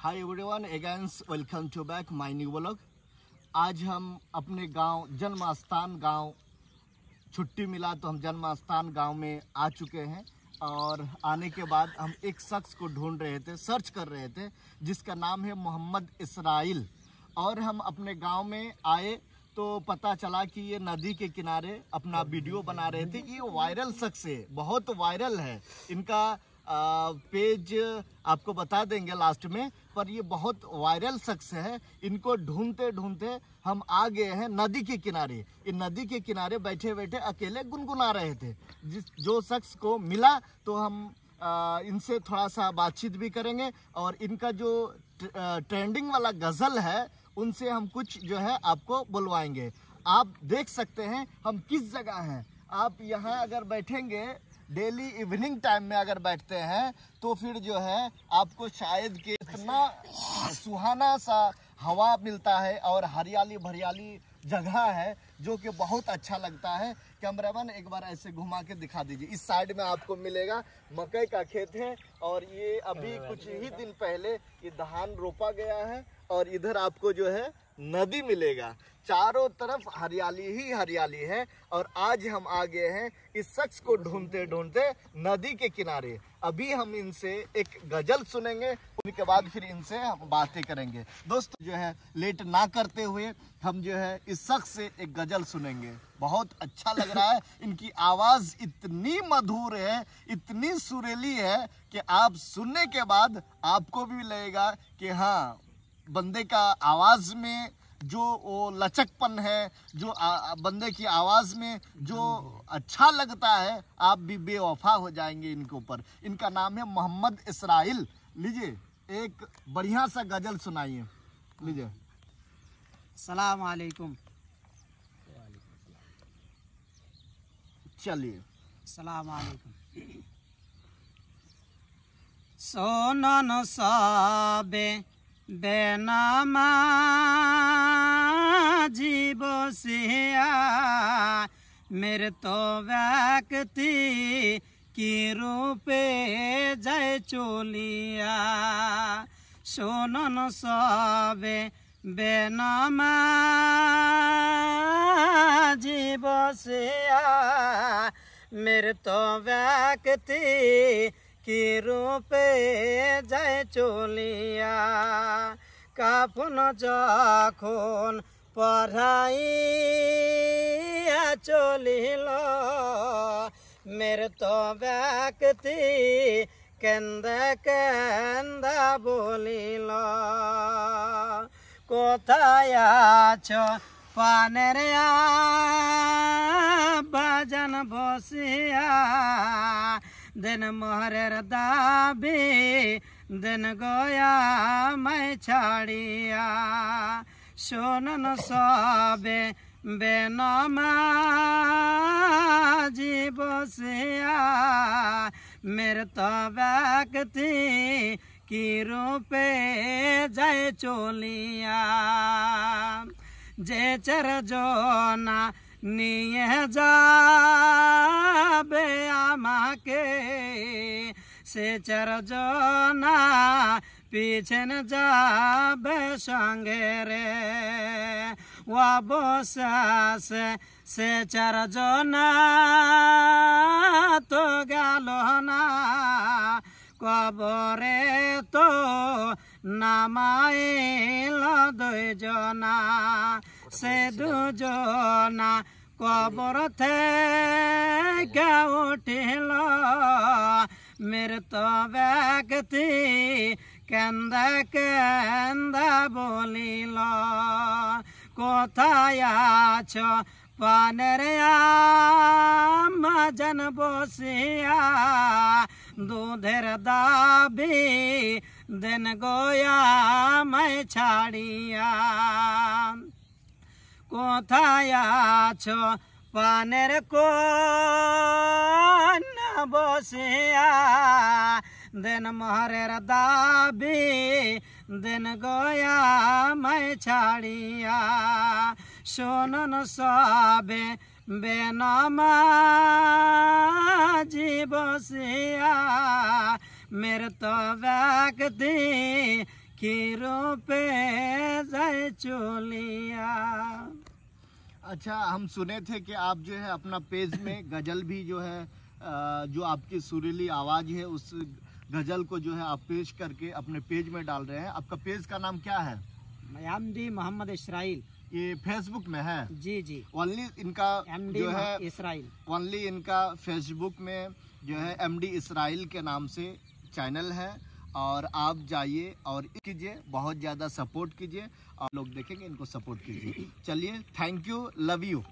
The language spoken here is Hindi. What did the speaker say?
Hi everyone, again welcome to back my new vlog. आज हम अपने गांव जन्म स्थान गांव छुट्टी मिला तो हम जन्म स्थान गांव में आ चुके हैं। और आने के बाद हम एक शख्स को ढूंढ रहे थे, सर्च कर रहे थे, जिसका नाम है मोहम्मद इसराइल। और हम अपने गांव में आए तो पता चला कि ये नदी के किनारे अपना वीडियो बना रहे थे। ये वायरल शख्स है, बहुत वायरल है। इनका पेज आपको बता देंगे लास्ट में, पर ये बहुत वायरल शख्स है। इनको ढूंढते ढूंढते हम आ गए हैं नदी के किनारे। ये नदी के किनारे बैठे बैठे अकेले गुनगुना रहे थे। जो शख्स को मिला तो हम इनसे थोड़ा सा बातचीत भी करेंगे और इनका जो ट्रेंडिंग वाला गज़ल है उनसे हम कुछ जो है आपको बुलवाएंगे। आप देख सकते हैं हम किस जगह हैं। आप यहाँ अगर बैठेंगे डेली इवनिंग टाइम में अगर बैठते हैं तो फिर जो है आपको शायद कि इतना सुहाना सा हवा मिलता है और हरियाली भरियाली जगह है जो कि बहुत अच्छा लगता है। कैमरामैन एक बार ऐसे घुमा के दिखा दीजिए। इस साइड में आपको मिलेगा मकई का खेत है और ये अभी कुछ ही दिन पहले ये धान रोपा गया है और इधर आपको जो है नदी मिलेगा। चारों तरफ हरियाली ही हरियाली है। और आज हम आ गए हैं इस शख्स को ढूंढते ढूंढते नदी के किनारे। अभी हम इनसे एक गजल सुनेंगे, उनके बाद फिर इनसे हम बातें करेंगे। दोस्तों जो है लेट ना करते हुए हम जो है इस शख्स से एक गजल सुनेंगे। बहुत अच्छा लग रहा है। इनकी आवाज़ इतनी मधुर है, इतनी सुरीली है कि आप सुनने के बाद आपको भी लगेगा कि हाँ, बंदे का आवाज़ में जो वो लचकपन है, जो बंदे की आवाज़ में जो अच्छा लगता है, आप भी बेवफा हो जाएंगे इनके ऊपर। इनका नाम है मोहम्मद इसराइल। लीजिए एक बढ़िया सा गजल सुनाइए। लीजिए। सलाम अलैकुम। चलिए। सलाम अलैकुम। सोनन सबे बेनामा जीवसिया मेरे तो व्यक्ति की रूपे जय चोलिया। सोनन सबे बेनामा जीवसिया मेरे तो व्यक्ति की रूपे जय चोलिया। काफन जखन पढ़ाई चलिल मेरे तो व्यक्ति केंदा केंदा बोलिल। कोथाय आछो पानेर बाजन बसिया दिन मोहरेर दाबी दिन गोया मैं छाड़िया। सोनन सबे बेनमा जीवसिया मेरे तो व्यक्ति की रूपे जय चोलिया। जे चर जोना निये जाबे आमाके से चर जोना पीछे न जाबे संगे रे। वाबोसास से चर जोना तो गालोना कबरे तो नामाइल दुजना से दुजना कबर थे क्या उठिल मेरे तो व्यक्ति केंदा केंदा बोलिल। कोथाय आछो पानेर माजन बसिया दूधेर दाबी दिन गोया मैं छाड़िया। कोथाय आछो पानेर को न बसिया दिन मोहरेर दाबी दिन गोया मैं छाड़िया। सोनन सबे बेनमा जीवसिया मेरे तो व्यक्ति के रूपे जाए चोलिया। अच्छा, हम सुने थे कि आप जो है अपना पेज में गजल भी जो है जो आपकी सुरीली आवाज़ है उस गजल को जो है आप पेश करके अपने पेज में डाल रहे हैं। आपका पेज का नाम क्या है? एमडी मोहम्मद इसराइल। ये फेसबुक में है? जी जी, ओनली इनका जो है इसराइल, ओनली इनका फेसबुक में जो है एमडी इसराइल के नाम से चैनल है, और आप जाइए और कीजिए, बहुत ज़्यादा सपोर्ट कीजिए और लोग देखेंगे, इनको सपोर्ट कीजिए। चलिए, थैंक यू, लव यू।